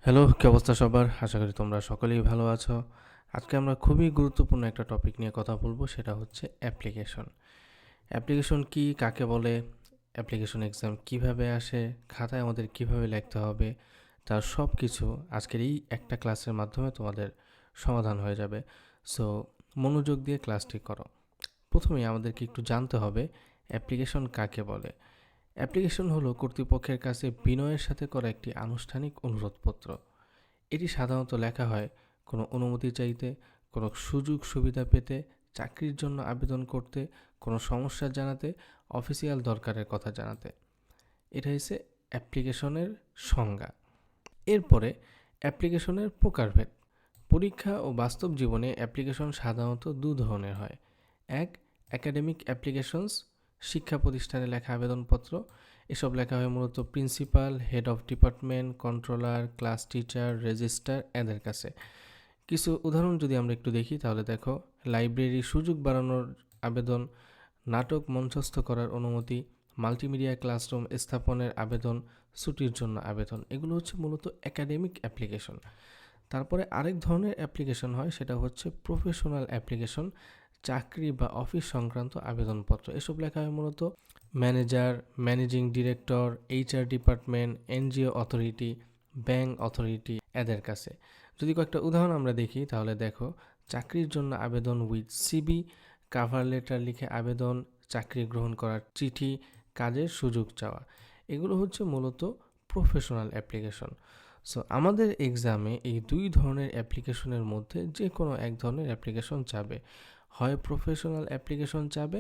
Hello, কি অবস্থা সবার? আশা করি তোমরা সকলেই ভালো আছো। আজকে আমরা খুবই গুরুত্বপূর্ণ একটা টপিক নিয়ে কথা বলবো, সেটা হচ্ছে অ্যাপ্লিকেশন। অ্যাপ্লিকেশন কি, কাকে বলে, অ্যাপ্লিকেশন এক্সাম কিভাবে আসে, খাতায় আমাদের কিভাবে লিখতে হবে, তার সব কিছু আজকের এই একটা ক্লাসের মাধ্যমে তোমাদের সমাধান হয়ে যাবে। সো মনোযোগ দিয়ে ক্লাসটি করো। প্রথমেই আমাদেরকে একটু জানতে হবে অ্যাপ্লিকেশন কাকে বলে। অ্যাপ্লিকেশন হলো কর্তৃপক্ষের কাছে বিনয়ের সাথে করা একটি আনুষ্ঠানিক অনুরোধপত্র। এটি সাধারণত লেখা হয় কোনো অনুমতি চাইতে, কোনো সুযোগ সুবিধা পেতে, চাকরির জন্য আবেদন করতে, কোনো সমস্যা জানাতে, অফিসিয়াল দরকারের কথা জানাতে। এটা হচ্ছে অ্যাপ্লিকেশনের সংজ্ঞা। এরপরে অ্যাপ্লিকেশনের প্রকারভেদ। পরীক্ষা ও বাস্তব জীবনে অ্যাপ্লিকেশন সাধারণত দু ধরনের হয়। এক, একাডেমিক অ্যাপ্লিকেশনস, শিক্ষা প্রতিষ্ঠানে লেখা আবেদনপত্র। এসব লেখা হয় মূলত principal, head of department, controller, class teacher, registrar এদের কাছে। কিছু উদাহরণ যদি আমরা একটু দেখি তাহলে দেখো, লাইব্রেরি সুযোগ বাড়ানোর আবেদন, নাটক মঞ্চস্থ করার অনুমতি, মাল্টিমিডিয়া ক্লাসরুম স্থাপনের আবেদন, ছুটির জন্য আবেদন। এগুলো হচ্ছে মূলত একাডেমিক অ্যাপ্লিকেশন। তারপরে আরেক ধরনের অ্যাপ্লিকেশন হয়, সেটা হচ্ছে প্রফেশনাল অ্যাপ্লিকেশন, চাকরি বা অফিস সংক্রান্ত আবেদনপত্র। এসব লেখা হয় মূলত manager, managing director, HR department, NGO authority, bank authority এদের কাছে। যদি কয়েকটা উদাহরণ আমরা দেখি তাহলে দেখো, চাকরির জন্য আবেদন উইথ সিবি, কাভার লেটার লিখে আবেদন, চাকরি গ্রহণ করার চিঠি, কাজের সুযোগ চাওয়া। এগুলো হচ্ছে মূলত প্রফেশনাল অ্যাপ্লিকেশন। সো আমাদের এক্সামে এই দুই ধরনের অ্যাপ্লিকেশনের মধ্যে যে কোনো এক ধরনের অ্যাপ্লিকেশন চাবে, হয় প্রফেশনাল অ্যাপ্লিকেশন চাবে,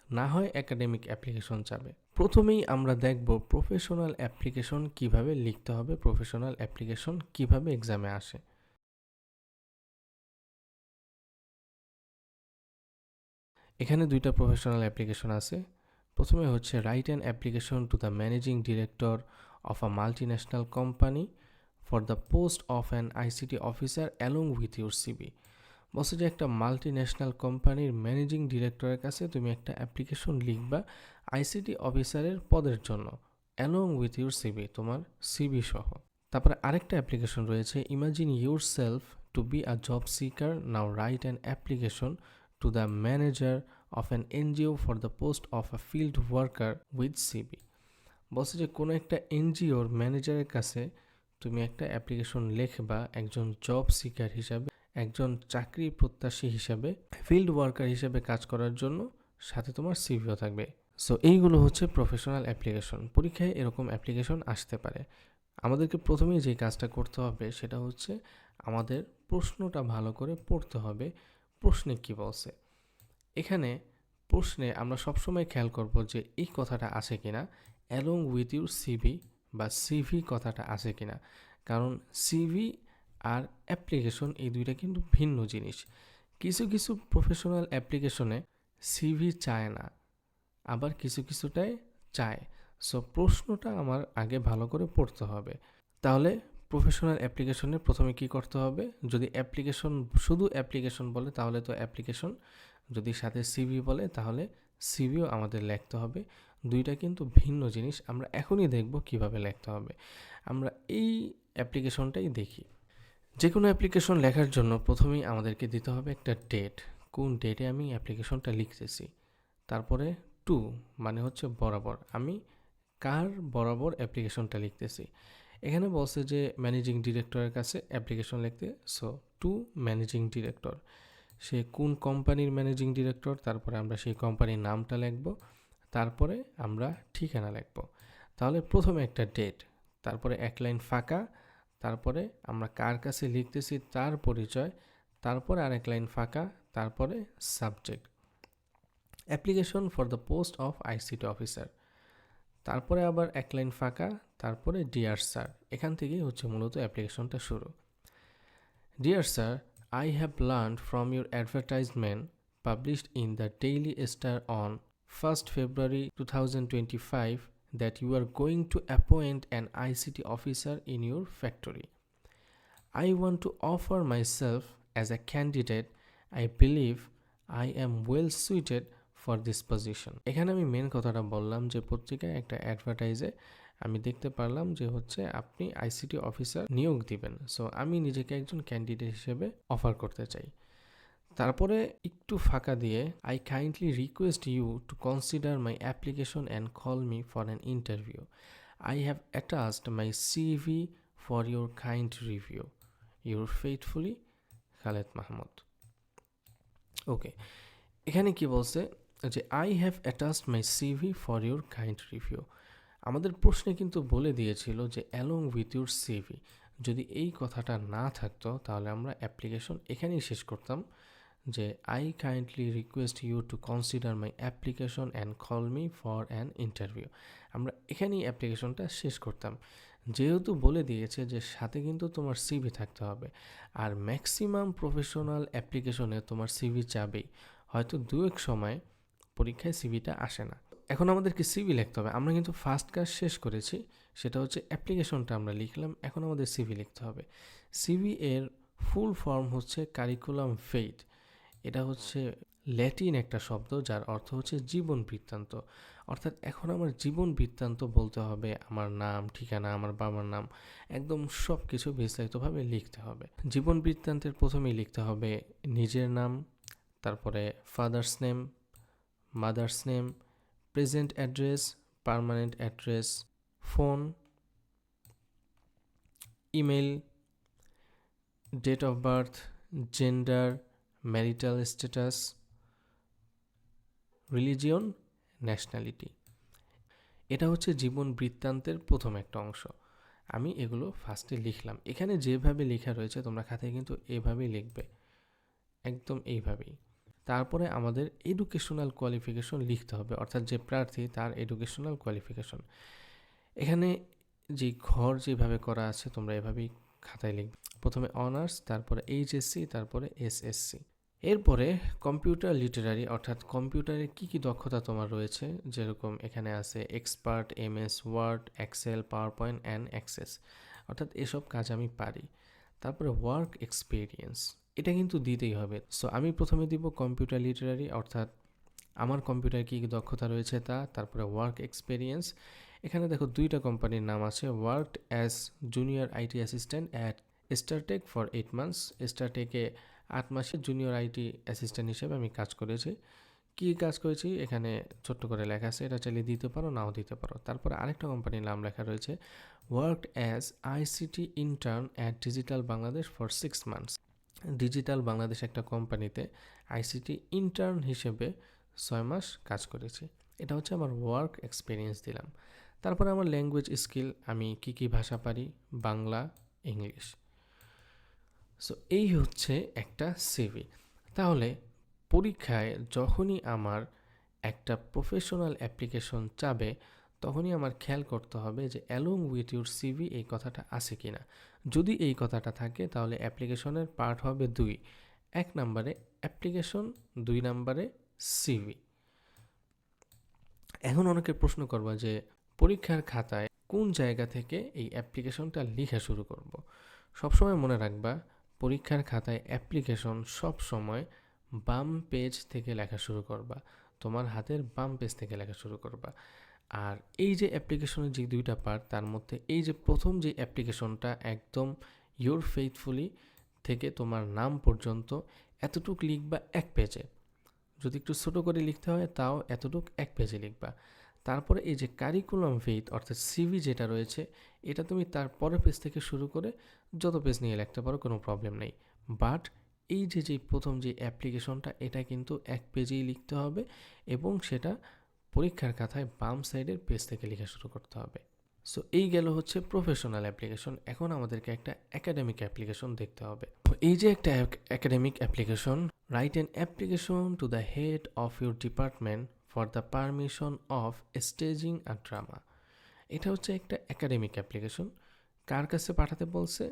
না হয় একাডেমিক অ্যাপ্লিকেশন চাবে। প্রথমেই আমরা দেখব প্রফেশনাল অ্যাপ্লিকেশন কিভাবে লিখতে হবে, প্রফেশনাল অ্যাপ্লিকেশন কিভাবে এক্সামে আসে। এখানে দুইটা প্রফেশনাল অ্যাপ্লিকেশন আছে। প্রথমে হচ্ছে write an application to the managing director of a multinational company for the post of an ICT officer along with your CB. বলছে যে একটা মাল্টি ন্যাশনাল কোম্পানির ম্যানেজিং ডিরেক্টরের কাছে তুমি একটা অ্যাপ্লিকেশন লিখবা আইসিটি অফিসারের পদের জন্য, অ্যালং উইথ ইউর সিবি, তোমার সিবি সহ। তারপরে আরেকটা অ্যাপ্লিকেশন রয়েছে, imagine your self to be a job seeker, now write an application to the manager of an NGO for the post of a field worker with CB. বলছে যে কোনো একটা এনজিওর ম্যানেজারের কাছে তুমি একটা অ্যাপ্লিকেশন লিখবা একজন জব সিকার হিসাবে, একজন চাকরি প্রত্যাশী হিসাবে, ফিল্ড ওয়ার্কার হিসেবে কাজ করার জন্য, সাথে তোমার সিভিও থাকবে। সো এইগুলো হচ্ছে প্রফেশনাল অ্যাপ্লিকেশন। পরীক্ষায় এরকম অ্যাপ্লিকেশন আসতে পারে। আমাদেরকে প্রথমেই যে কাজটা করতে হবে সেটা হচ্ছে আমাদের প্রশ্নটা ভালো করে পড়তে হবে, প্রশ্নে কি বলছে। এখানে প্রশ্নে আমরা সবসময় খেয়াল করব যে এই কথাটা আছে কিনা, অ্যালং উইথ ইউর সিভি বা সিভি কথাটা আছে কিনা। কারণ সিভি আর অ্যাপ্লিকেশন এই দুইটা কিন্তু ভিন্ন জিনিস। কিছু কিছু প্রফেশনাল অ্যাপ্লিকেশনে সিভি চায় না, আবার কিছু কিছুটায় চায়। সো প্রশ্নটা আমার আগে ভালো করে পড়তে হবে। তাহলে প্রফেশনাল অ্যাপ্লিকেশনে প্রথমে কি করতে হবে, যদি অ্যাপ্লিকেশন শুধু অ্যাপ্লিকেশন বলে তাহলে তো অ্যাপ্লিকেশন, যদি সাথে সিভি বলে তাহলে সিভিও আমাদের লিখতে হবে। দুইটা কিন্তু ভিন্ন জিনিস। আমরা এখনই দেখব কিভাবে লিখতে হবে। আমরা এই অ্যাপ্লিকেশনটাই দেখি। যে কোনো অ্যাপ্লিকেশন লেখার জন্য প্রথমেই আমাদেরকে দিতে হবে একটা ডেট, কোন ডেটে আমি অ্যাপ্লিকেশনটা লিখতেছি। তারপরে টু মানে হচ্ছে বরাবর, আমি কার বরাবর অ্যাপ্লিকেশনটা লিখতেছি। এখানে বলছে যে ম্যানেজিং ডিরেক্টরের কাছে অ্যাপ্লিকেশন লিখতে, সো টু ম্যানেজিং ডিরেক্টর। সে কোন কোম্পানির ম্যানেজিং ডিরেক্টর, তারপরে আমরা সেই কোম্পানির নামটা লিখব, তারপরে আমরা ঠিকানা লিখব। তাহলে প্রথমে একটা ডেট, তারপরে এক লাইন ফাঁকা, তারপরে আমরা কার কাছে লিখতেছি তার পরিচয়, তারপরে আরেক লাইন ফাঁকা, তারপরে subject, application for the post of ICT officer, তারপরে আবার এক লাইন ফাঁকা, তারপরে ডিয়ার স্যার। এখান থেকেই হচ্ছে মূলত অ্যাপ্লিকেশনটা শুরু। Dear sir, I have learned from your advertisement published in the Daily Star on 1st February 2025 that you are going to appoint an ICT officer in your factory. I want to offer myself as a candidate. I believe I am well suited for this position. এখানে আমি main কথাটা বললাম যে পত্রিকায় একটা অ্যাডভার্টাইজে আমি দেখতে পারলাম যে হচ্ছে আপনি আইসিটি অফিসার নিয়োগ দিবেন, সো আমি নিজেকে একজন ক্যান্ডিডেট হিসেবে অফার করতে চাই। তারপরে একটু ফাঁকা দিয়ে I kindly request you to consider my application and call me for an interview. I have attached my CV for your kind review. Your faithfully Khaled Mahmud. Okay, এখানে কি বলছে যে I have attached my CV for your kind review. আমাদের প্রশ্নে কিন্তু বলে দিয়েছিল যে অ্যালং উইথ ইউর সিভি। যদি এই কথাটা না থাকতো তাহলে আমরা অ্যাপ্লিকেশন এখানেই শেষ করতাম, যে I kindly request you to consider my application and call me for an interview. আমরা এখানেই অ্যাপ্লিকেশনটা শেষ করতাম। যেহেতু বলে দিয়েছে যে সাথে কিন্তু তোমার সিভি থাকতে হবে, আর ম্যাক্সিমাম প্রফেশনাল অ্যাপ্লিকেশনে তোমার সিভি চাবেই, হয়তো দু এক সময় পরীক্ষায় সিভিটা আসে না। এখন আমাদেরকে সিভি লিখতে হবে। আমরা কিন্তু ফার্স্ট কাজ শেষ করেছি, সেটা হচ্ছে অ্যাপ্লিকেশনটা আমরা লিখলাম, এখন আমাদের সিভি লিখতে হবে। সিভি এর ফুল ফর্ম হচ্ছে কারিকুলাম ভেইট। এটা হচ্ছে ল্যাটিন একটা শব্দ যার অর্থ হচ্ছে জীবন বৃত্তান্ত। অর্থাৎ এখন আমার জীবন বৃত্তান্ত বলতে হবে, আমার নাম, ঠিকানা, আমার বাবার নাম, একদম সব কিছু বিস্তারিতভাবে লিখতে হবে। জীবন বৃত্তান্তের প্রথমেই লিখতে হবে নিজের নাম, তারপরে father's name, mother's name, present address, permanent address, phone, email, date of birth, gender, marital status, religion, nationality. এটা হচ্ছে জীবন বৃত্তান্তের প্রথম একটা অংশ। আমি এগুলো ফার্স্টে লিখলাম। এখানে যেভাবে লেখা রয়েছে তোমরা খাতায় কিন্তু এভাবেই লিখবে, একদম এইভাবেই। তারপরে আমাদের এডুকেশনাল কোয়ালিফিকেশন লিখতে হবে, অর্থাৎ যে প্রার্থী তার এডুকেশনাল কোয়ালিফিকেশন। এখানে যে ঘর যেভাবে করা আছে তোমরা এভাবেই খাতায় লিখবে। প্রথমে অনার্স, তারপরে এইচএসসি, তারপরে এসএসসি। এরপরে কম্পিউটার লিটারারি, অর্থাৎ কম্পিউটারে কী কী দক্ষতা তোমার রয়েছে, যেরকম এখানে আছে expert, MS Word, Excel, PowerPoint and Access, অর্থাৎ এসব কাজ আমি পারি। তারপরে ওয়ার্ক এক্সপিরিয়েন্স, এটা কিন্তু দিতেই হবে। সো আমি প্রথমে দিব কম্পিউটার লিটারারি, অর্থাৎ আমার কম্পিউটারে কী কী দক্ষতা রয়েছে তা। তারপরে ওয়ার্ক এক্সপিরিয়েন্স, এখানে দেখো দুইটা কোম্পানির নাম আছে। Worked as junior IT assistant at Startek for 8 months. স্টারটেকে 8 মাসের জুনিয়র আইটি অ্যাসিস্ট্যান্ট হিসেবে আমি কাজ করেছি। কী কাজ করেছি এখানে ছোট্ট করে লেখা আছে, এটা চাইলে দিতে পারো, নাও দিতে পারো। তারপরে আরেকটা কোম্পানির নাম লেখা রয়েছে, worked as ICT intern at digital Bangladesh for 6 months. Digital Bangladesh একটা কোম্পানিতে আইসিটি ইন্টার্ন হিসেবে 6 মাস কাজ করেছি। এটা হচ্ছে আমার ওয়ার্ক এক্সপিরিয়েন্স দিলাম। তারপরে আমার ল্যাঙ্গুয়েজ স্কিল, আমি কি কি ভাষা পারি, বাংলা, ইংলিশ। সো এই হচ্ছে একটা সিভি। তাহলে পরীক্ষায় যখনই আমার একটা প্রফেশনাল অ্যাপ্লিকেশন চাবে তখনই আমার খেয়াল করতে হবে যে অ্যালং উইথ ইউর সিভি এই কথাটা আছে কি না। যদি এই কথাটা থাকে তাহলে অ্যাপ্লিকেশনের পার্ট হবে দুই, 1 নম্বরে অ্যাপ্লিকেশন, 2 নম্বরে সিভি। এখন অনেকে প্রশ্ন করবা যে পরীক্ষার খাতায় কোন জায়গা থেকে এই অ্যাপ্লিকেশনটা লেখা শুরু করব। সবসময় মনে রাখবা পরীক্ষার খাতায় অ্যাপ্লিকেশন সব সময় বাম পেজ থেকে লেখা শুরু করবা, তোমার হাতের বাম পেজ থেকে লেখা শুরু করবা। আর এই যে অ্যাপ্লিকেশনের যে দুইটা পার্ট, তার মধ্যে এই যে প্রথম যে অ্যাপ্লিকেশনটা একদম ইয়োর ফেইথফুলি থেকে তোমার নাম পর্যন্ত এতটুক লিখবা 1 পেজে। যদি একটু ছোটো করে লিখতে হয় তাও এতটুক 1 পেজে লিখবা। তারপরে এই যে কারিকুলাম ভেইট অর্থাৎ সিভি যেটা রয়েছে, এটা তুমি তার পরের পেজ থেকে শুরু করে যত পেজ নিয়ে লিখতে পারো, কোনো প্রবলেম নেই। বাট এই যে প্রথম যে অ্যাপ্লিকেশনটা, এটা কিন্তু 1 পেজেই লিখতে হবে এবং সেটা পরীক্ষার খাতায় বাম সাইডের পেজ থেকে লেখা শুরু করতে হবে। সো এই গেল হচ্ছে প্রফেশনাল অ্যাপ্লিকেশন। এখন আমাদেরকে একটা একাডেমিক অ্যাপ্লিকেশন দেখতে হবে। এই যে একটা academic application, write an application to the head of your department for the permission of staging a drama. এটা হচ্ছে একটা একাডেমিক অ্যাপ্লিকেশন। কার কাছে পাঠাতে বলছে?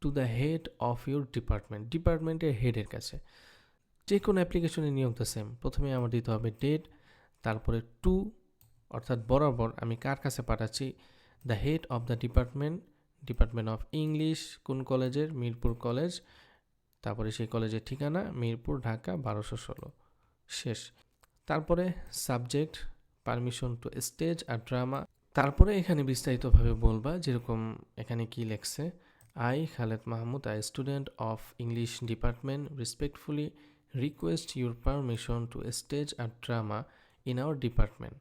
To the head of your department, ডিপার্টমেন্টের হেডের কাছে। যে কোনো অ্যাপ্লিকেশনের নিয়ম তো সেম। প্রথমে আমার দিতে হবে ডেট, তারপরে টু অর্থাৎ বরাবর আমি কার কাছে পাঠাচ্ছি, the head of the department, department of English, কোন কলেজের, মিরপুর কলেজ, তারপরে সেই কলেজের ঠিকানা মিরপুর, ঢাকা 1216, শেষ। তারপরে subject, permission to stage our drama, তারপরে এখানে বিস্তারিতভাবে বলবা, যেরকম এখানে কি লেখছে, I Khaled Mahmud, I student of English department, respectfully request your permission to stage a drama in our department.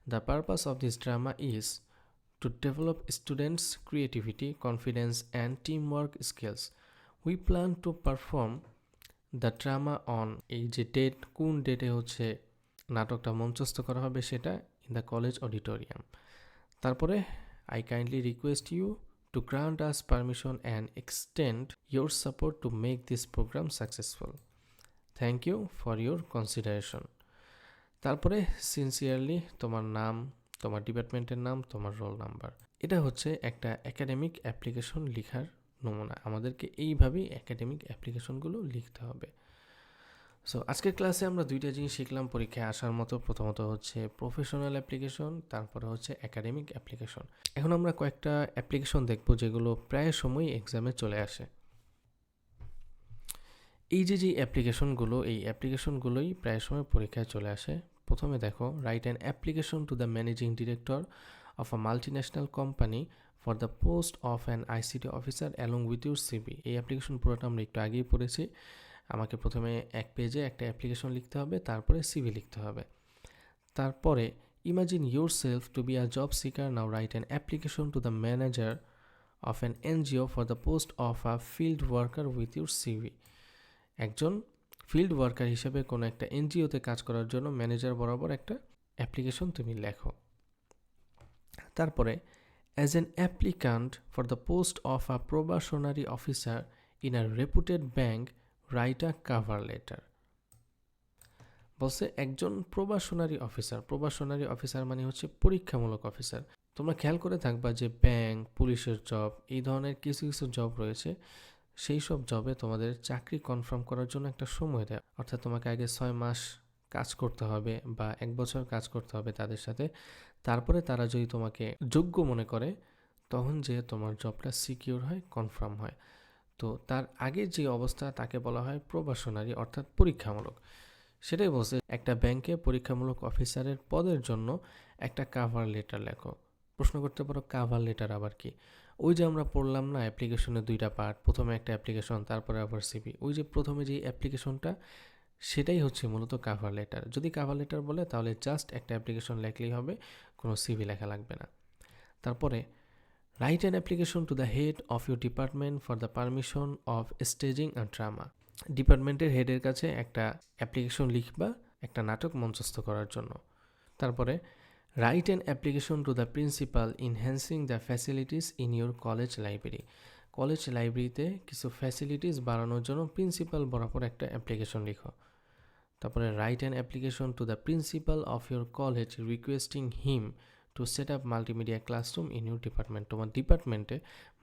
The purpose of this drama is to develop students' creativity, confidence, and teamwork skills. We plan to perform the drama on এই যে date, কোন ডেটে হচ্ছে নাটকটা মঞ্চস্থ করা হবে সেটা ইন দ্য কলেজ অডিটোরিয়াম। তারপরে I kindly request you to grant us permission and extend your support to make this programme successful. Thank you for your consideration. তারপরে সিনসিয়ারলি তোমার নাম, তোমার ডিপার্টমেন্টের নাম, তোমার রোল নাম্বার। এটা হচ্ছে একটা একাডেমিক অ্যাপ্লিকেশন লেখার নমুনা। আমাদেরকে এইভাবেই একাডেমিক অ্যাপ্লিকেশনগুলো লিখতে হবে। সো আজকের ক্লাসে আমরা দুইটা জিনিস শিখলাম পরীক্ষায় আসার মতো। প্রথমত হচ্ছে প্রফেশনাল অ্যাপ্লিকেশন, তারপরে হচ্ছে একাডেমিক অ্যাপ্লিকেশন। এখন আমরা কয়েকটা অ্যাপ্লিকেশন দেখব যেগুলো প্রায় সময়ই এক্সামে চলে আসে। এই যে অ্যাপ্লিকেশনগুলো, এই অ্যাপ্লিকেশনগুলোই প্রায় সময় পরীক্ষায় চলে আসে। প্রথমে দেখো, write an application to the managing director of a multinational company for the post of an ICT officer along with your CV. এই অ্যাপ্লিকেশন পুরোটা আমরা একটু আগেই পড়েছি। আমাকে প্রথমে এক পেজে একটা অ্যাপ্লিকেশন লিখতে হবে, তারপরে সিভি লিখতে হবে। তারপরে imagine your self to be a job seeker, now write an application to the manager of an NGO for the post of a field worker with your CV. একজন ফিল্ড ওয়ার্কার হিসেবে কোনো একটা এনজিওতে কাজ করার জন্য ম্যানেজার বরাবর একটা application তুমি লেখো। তারপরে as an applicant for the post of a probationary officer in a reputed bank, write a cover letter. বলছে একজন প্রবাশনারি অফিসার মানে হচ্ছে পরীক্ষামূলক অফিসার। তোমরা খেয়াল করে থাকবা যে ব্যাংক, পুলিশের জব, এই ধরনের কিছু কিছু জব রয়েছে, সেই সব জবে তোমাদের চাকরি কনফার্ম করার জন্য একটা সময় দেয়। অর্থাৎ তোমাকে আগে 6 মাস কাজ করতে হবে বা 1 বছর কাজ করতে হবে তাদের সাথে। তারপরে তারা যদি তোমাকে যোগ্য মনে করে, তখন যে তোমার জবটা সিকিউর হয়, কনফার্ম হয়। তো তার আগের যে অবস্থা তাকে বলা হয় প্রবাশনারি, অর্থাৎ পরীক্ষামূলক। সেটাই বলছে, একটা ব্যাংকে পরীক্ষামূলক অফিসারের পদের জন্য একটা কাভার লেটার লেখো। প্রশ্ন করতে পারো, কাভার লেটার আবার কি? ওই যে আমরা পড়লাম না অ্যাপ্লিকেশনের দুইটা পার্ট, প্রথমে একটা অ্যাপ্লিকেশন, তারপরে আবার সিভি। ওই যে প্রথমে যে অ্যাপ্লিকেশনটা, সেটাই হচ্ছে মূলত কাভার লেটার। যদি কাভার লেটার বলে তাহলে জাস্ট একটা অ্যাপ্লিকেশন লেখলেই হবে, কোনো সিভি লেখা লাগবে না। তারপরে write an application to the head of your department for the permission of staging a drama. ডিপার্টমেন্টের হেডের কাছে একটা অ্যাপ্লিকেশন লিখবা একটা নাটক মঞ্চস্থ করার জন্য। তারপরে write an application to the principal enhancing the facilities in your college library. College লাইব্রেরিতে কিছু ফ্যাসিলিটিস বাড়ানোর জন্য প্রিন্সিপাল বরাবর একটা অ্যাপ্লিকেশন লিখো। তারপরে write an application to the principal of your college requesting him to set up multimedia classroom in your department. তোমার ডিপার্টমেন্টে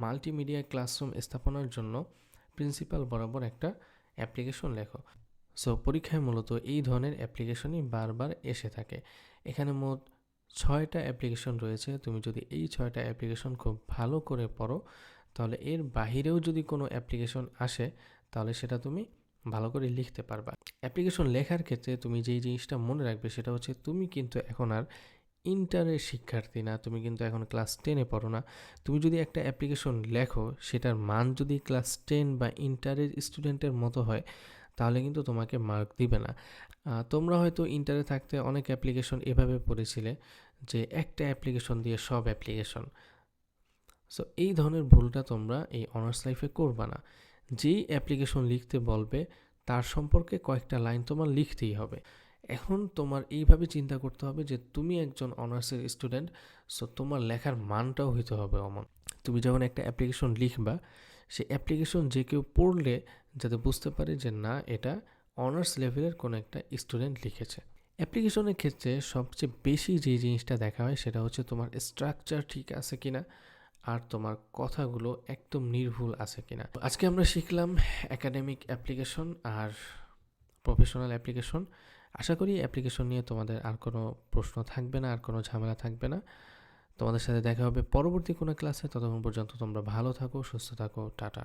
মাল্টিমিডিয়া ক্লাসরুম স্থাপনার জন্য প্রিন্সিপাল বরাবর একটা অ্যাপ্লিকেশন লেখো। সো পরীক্ষায় মূলত এই ধরনের অ্যাপ্লিকেশনই বারবার এসে থাকে। এখানে মোট 6টা অ্যাপ্লিকেশন রয়েছে। তুমি যদি এই 6টা অ্যাপ্লিকেশন খুব ভালো করে পড়ো, তাহলে এর বাহিরেও যদি কোনো অ্যাপ্লিকেশন আসে, তাহলে সেটা তুমি ভালো করে লিখতে পারবা। অ্যাপ্লিকেশন লেখার ক্ষেত্রে তুমি যেই জিনিসটা মনে রাখবে সেটা হচ্ছে, তুমি কিন্তু এখন আর ইন্টারের শিক্ষার্থী না, তুমি কিন্তু এখন ক্লাস 10-এ পড়ো না। তুমি যদি একটা অ্যাপ্লিকেশন লেখো, সেটার মান যদি ক্লাস 10 বা ইন্টারের স্টুডেন্টের মতো হয়, তাহলে কিন্তু তোমাকে মার্ক দিবে না। তোমরা হয়তো ইন্টারে থাকতে অনেক অ্যাপ্লিকেশন এভাবে পড়েছিলে যে একটা অ্যাপ্লিকেশন দিয়ে সব অ্যাপ্লিকেশন। সো এই ধরনের ভুলটা তোমরা এই অনার্স লাইফে করবা না। যেই অ্যাপ্লিকেশন লিখতে বলবে তার সম্পর্কে কয়েকটা লাইন তোমার লিখতেই হবে। এখন তোমার এইভাবে চিন্তা করতে হবে যে তুমি একজন অনার্সের স্টুডেন্ট, সো তোমার লেখার মানটাও হইতে হবে অমন। তুমি যখন একটা অ্যাপ্লিকেশন লিখবা, সেই অ্যাপ্লিকেশন যে কেউ পড়লে যাতে বুঝতে পারে যে না, এটা অনার্স লেভেলের কোনো একটা স্টুডেন্ট লিখেছে। অ্যাপ্লিকেশনের ক্ষেত্রে সবচেয়ে বেশি যে জিনিসটা দেখা হয় সেটা হচ্ছে তোমার স্ট্রাকচার ঠিক আছে কিনা, আর তোমার কথাগুলো একদম নির্ভুল আছে কিনা। আজকে আমরা শিখলাম একাডেমিক অ্যাপ্লিকেশন আর প্রফেশনাল অ্যাপ্লিকেশন। আশা করি অ্যাপ্লিকেশন নিয়ে তোমাদের আর কোনো প্রশ্ন থাকবে না, আর কোনো ঝামেলা থাকবে না। তোমাদের সাথে দেখা হবে পরবর্তী কোনো ক্লাসে। ততক্ষণ পর্যন্ত তোমরা ভালো থাকো, সুস্থ থাকো, টাটা।